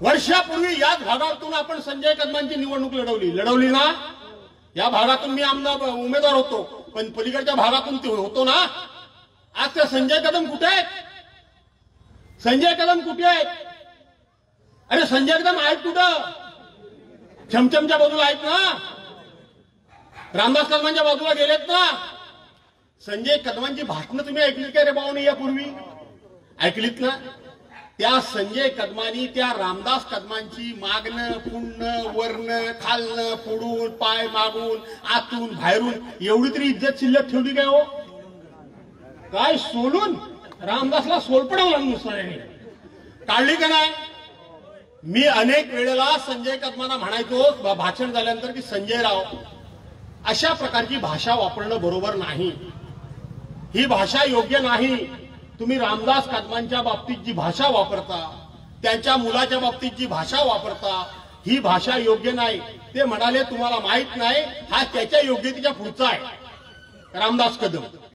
वर्षापूर्वी याच भागातून आपण संजय कदमांची निवडणूक लढवली ना। या भागातून मी उमेदवार होतो, पण पलीकडच्या भागातून ते होतो ना। आज ते संजय कदम कुठे आहेत? संजय कदम कुठे आहेत? अरे संजय कदम आहेत कुठं? छमछमच्या बाजूला आहेत ना, रामदास कदमांच्या बाजूला गेलेत ना। संजय कदमांची भाषणं तुम्ही ऐकली का रे भाऊनी? यापूर्वी ऐकलीत ना? त्या संजय कदमांनी त्या रामदास कदमांची मागणं पुणं वरनं खालनं पुढून पाय मागून आतून बाहेरून एवढी तरी इज्जत शिल्लक ठेवली काय हो? काय सोलून रामदासला सोलपडवला नुसतं काढली का नाही? मी अनेक वेळेला संजय कदमांना म्हणायचो भाषण झाल्यानंतर की संजय राव, अशा प्रकारची भाषा वापरणं बरोबर नाही, ही भाषा योग्य नाही। तुम्ही रामदास कदमांच्या बाबतीत जी भाषा वापरता, त्यांच्या मुलाच्या बाबतीत जी भाषा वापरता, ही भाषा योग्य नाही। ते म्हणाले तुम्हाला माहित नाही, हा त्याच्या योग्यतेच्या पुढचा आहे रामदास कदम।